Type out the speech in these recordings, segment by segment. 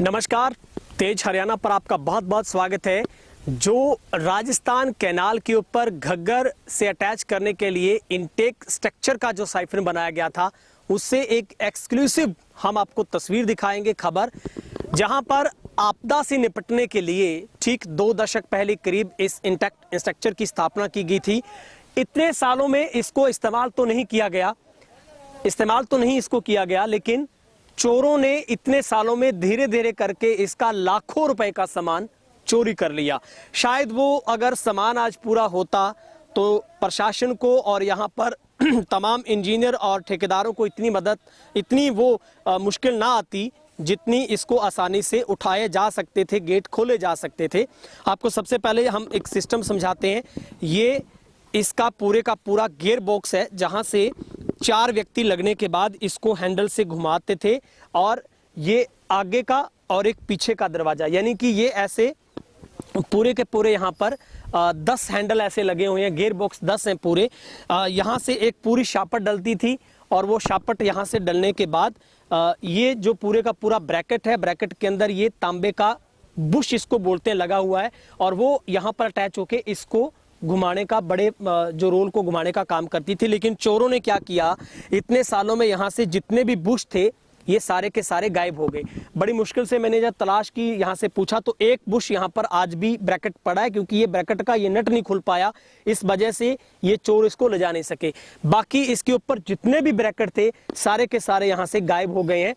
नमस्कार, तेज हरियाणा पर आपका बहुत बहुत स्वागत है। जो राजस्थान कैनाल के ऊपर घग्गर से अटैच करने के लिए इनटेक स्ट्रक्चर का जो साइफन बनाया गया था, उससे एक एक्सक्लूसिव हम आपको तस्वीर दिखाएंगे, खबर, जहां पर आपदा से निपटने के लिए ठीक 2 दशक पहले करीब इस इंटेक स्ट्रक्चर की स्थापना की गई थी। इतने सालों में इसको इस्तेमाल तो नहीं इसको किया गया, लेकिन चोरों ने इतने सालों में धीरे धीरे करके इसका लाखों रुपए का सामान चोरी कर लिया। शायद वो अगर सामान आज पूरा होता तो प्रशासन को और यहाँ पर तमाम इंजीनियर और ठेकेदारों को इतनी मुश्किल ना आती जितनी इसको आसानी से उठाए जा सकते थे, गेट खोले जा सकते थे। आपको सबसे पहले हम एक सिस्टम समझाते हैं। ये इसका पूरे का पूरा गियर बॉक्स है, जहां से 4 व्यक्ति लगने के बाद इसको हैंडल से घुमाते थे, और ये आगे का और एक पीछे का दरवाजा, यानी कि ये ऐसे पूरे के पूरे यहाँ पर 10 हैंडल ऐसे लगे हुए हैं। गियर बॉक्स 10 हैं पूरे। यहाँ से एक पूरी शापट डलती थी, और वो शापट यहाँ से डलने के बाद ये जो पूरे का पूरा ब्रैकेट है, ब्रैकेट के अंदर ये तांबे का बुश इसको बोलते हैं लगा हुआ है, और वो यहाँ पर अटैच होके इसको घुमाने का जो रोल को घुमाने का काम करती थी। लेकिन चोरों ने क्या किया, इतने सालों में यहाँ से जितने भी बुश थे ये सारे के सारे गायब हो गए। बड़ी मुश्किल से मैंने जब तलाश की, यहाँ से पूछा, तो एक बुश यहाँ पर आज भी ब्रैकेट पड़ा है, क्योंकि ये ब्रैकेट का ये नट नहीं खुल पाया, इस वजह से ये चोर इसको ले जा नहीं सके। बाकी इसके ऊपर जितने भी ब्रैकेट थे सारे के सारे यहाँ से गायब हो गए हैं।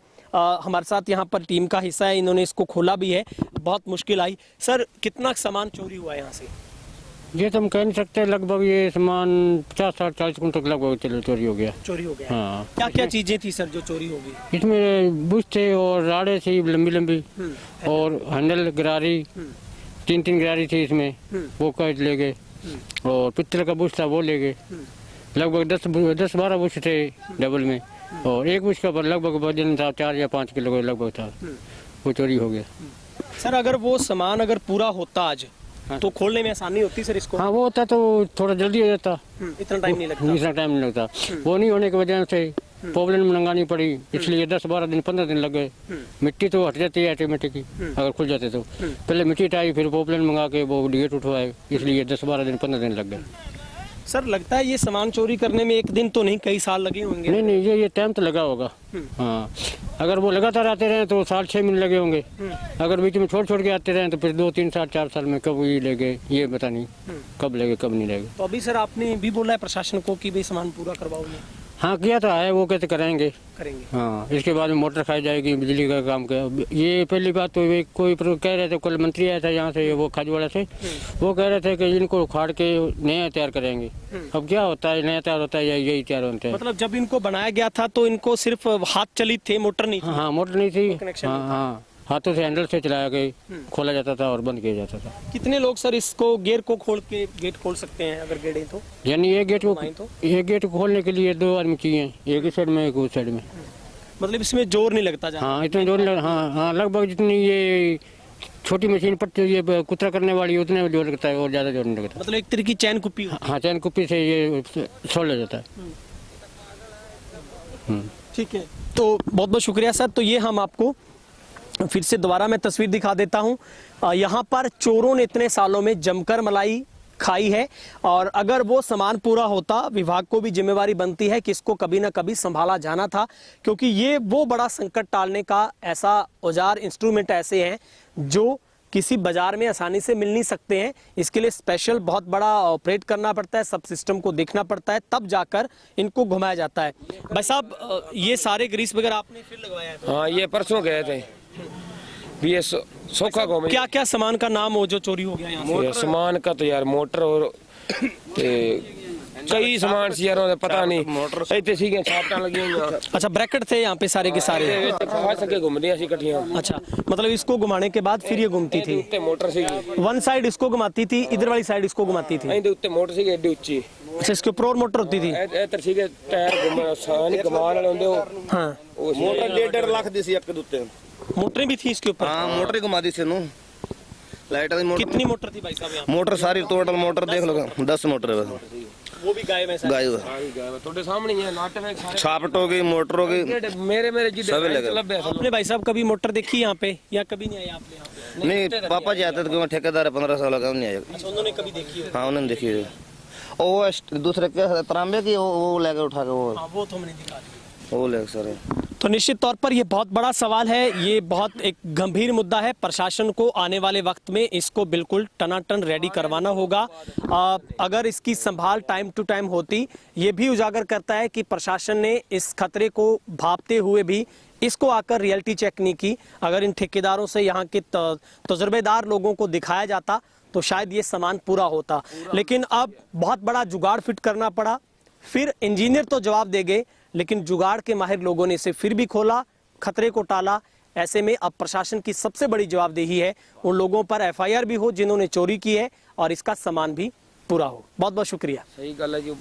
हमारे साथ यहाँ पर टीम का हिस्सा है, इन्होंने इसको खोला भी है, बहुत मुश्किल आई। सर, कितना सामान चोरी हुआ है यहाँ से? ये तो हम कह नहीं सकते, लगभग ये सामान 50-60-40 कुंटल तक लगभग चोरी हो गया। हाँ। क्या क्या चीजें थी सर जो चोरी हो गई? इसमें बुश थे और राड़े थी लंबी लंबी, और हैंडल गरारी 3-3 गरारी थी इसमें, वो काट ले गए, और पित्तल का बुश था वो ले गए। लगभग 10-12 बुश थे डबल में, और एक बुश का लगभग वजन था 4 या 5 किलो लगभग था, वो चोरी हो गया। सर, अगर वो सामान अगर पूरा होता आज, हाँ, तो खोलने में आसानी होती सर इसको? हाँ, वो होता तो थोड़ा जल्दी हो जाता, इतना टाइम नहीं लगता। वो नहीं होने की वजह से प्रॉब्लम मंगानी पड़ी, इसलिए 10-12 दिन 15 दिन लग गए। मिट्टी तो हट जाती है ऑटोमेटिक अगर खुल जाते तो। पहले मिट्टी हटाई, फिर प्रॉब्लम मंगा के वो गेट उठवाए, इसलिए 10-12 दिन 15 दिन लग गए। सर, लगता है ये सामान चोरी करने में एक दिन तो नहीं, कई साल लगे होंगे? नहीं, ये टाइम तो लगा होगा। हाँ, अगर वो लगातार आते रहे तो 6 महीने लगे होंगे। अगर बीच में छोड़ के आते रहे तो फिर 2-3 साल 4 साल में कब ये लगे, ये पता नहीं कब लगे कब नहीं लगे। तो अभी सर आपने भी बोला है प्रशासन को कि भाई सामान पूरा करवाओगे? हाँ, किया तो है, वो कहते करेंगे। हाँ, इसके बाद में मोटर खाई जाएगी, बिजली का काम का। ये पहली बात तो कोई कह रहे थे, कल मंत्री आया था यहाँ से, वो खाजवाड़ा से, वो कह रहे थे कि इनको उखाड़ के नया तैयार करेंगे। अब क्या होता है, नया तैयार होता है या यही तैयार होता है? मतलब जब इनको बनाया गया था तो इनको सिर्फ हाथ चलित थे, मोटर नहीं थी? हाँ, मोटर नहीं थी। हाँ, हाथों से हैंडल से चलाया के खोला जाता था और बंद किया जाता था। कितने लोग सर इसको गियर को खोल के गेट खोल सकते हैं अगर गेट है तो? यानी एक गेट को खोलने के लिए 2 आदमी चाहिए, एक इस साइड में एक उस साइड में। मतलब इसमें जोर नहीं लगता? हाँ, इतना जोर नहीं। हाँ, लगभग जितनी ये छोटी मशीन पट्टी ये कुतरा करने वाली उतने जोर लगता है, और ज्यादा जोर नहीं लगता। मतलब एक तरह की चैन कुप्पी? हाँ, चैन कुप्पी से ये छोड़ ले जाता है। ठीक है, तो बहुत बहुत शुक्रिया सर। तो ये हम आपको फिर से दोबारा मैं तस्वीर दिखा देता हूँ। यहाँ पर चोरों ने इतने सालों में जमकर मलाई खाई है, और अगर वो सामान पूरा होता, विभाग को भी जिम्मेवारी बनती है कि इसको कभी ना कभी संभाला जाना था, क्योंकि ये वो बड़ा संकट टालने का ऐसा औजार, इंस्ट्रूमेंट ऐसे हैं जो किसी बाजार में आसानी से मिल नहीं सकते हैं। इसके लिए स्पेशल बहुत बड़ा ऑपरेट करना पड़ता है, सब सिस्टम को देखना पड़ता है, तब जाकर इनको घुमाया जाता है। भाई साहब, ये सारे ग्रीस वगैरह आपने फिर लगवाया है? हाँ, ये परसों गए थे। ये सोखा को क्या क्या सामान का नाम हो जो चोरी हो गया यहाँ से? सामान का तो यार मोटर और कई सामान सी यार पता नहीं, मोटर इतने सी छापटा लगी हुई। अच्छा, ब्रैकेट थे यहाँ पे सारे के सारे? सके घूमदियां सी इकट्ठियां। अच्छा, मतलब इसको घुमाने के बाद फिर ये घूमती थी? मोटर सी वन साइड इसको घुमाती थी, इधर वाली साइड इसको घुमाती थी? मोटर सी एडी ऊंची। अच्छा, इसके ऊपर और मोटर होती थी? टायर घुमाने वाले होंगे। हाँ, मोटर 1.5 लाख दी सी एक दे उत्ते। मोटरें भी थी इसके ऊपर? हाँ, मोटर ही घुमा दी सी। लाइट वाली मोटर। कितनी मोटर थी भाई साहब यहाँ? मोटर सारी टोटल मोटर देख लो 10 मोटर है। वो भी गायब है सारे। गायब है। सारी गायब है थोड़े सामने ही है नाटक है सारे छापट हो गई, मोटर हो गई, मेरे जी सब लगे। लब्बे सब आपने भाई साहब कभी मोटर देखी यहाँ पे या कभी नहीं आए आपने यहाँ पे? नहीं पापा जी आते थे क्योंकि ठेकेदार है 15 साल का, नहीं आएगा। अच्छा, उन्होंने कभी देखी हो? हाँ उन्होंने देखी है। और वो दूसरे के तांबे की वो लेके उठा के हाँ, वो तो हमने दिखा दी। वो लेके सर। तो निश्चित तौर पर ये बहुत बड़ा सवाल है, ये बहुत एक गंभीर मुद्दा है। प्रशासन को आने वाले वक्त में इसको बिल्कुल टनाटन रेडी करवाना होगा। अगर इसकी संभाल टाइम टू टाइम होती, ये भी उजागर करता है कि प्रशासन ने इस खतरे को भांपते हुए भी इसको आकर रियलिटी चेक नहीं की। अगर इन ठेकेदारों से यहाँ के तजुर्बेदार लोगों को दिखाया जाता तो शायद ये सामान पूरा होता, लेकिन अब बहुत बड़ा जुगाड़ फिट करना पड़ा। फिर इंजीनियर तो जवाब देंगे, लेकिन जुगाड़ के माहिर लोगों ने इसे फिर भी खोला, खतरे को टाला। ऐसे में अब प्रशासन की सबसे बड़ी जवाबदेही है उन लोगों पर FIR भी हो जिन्होंने चोरी की है और इसका सामान भी पूरा हो। बहुत बहुत शुक्रिया। सही गल है जी।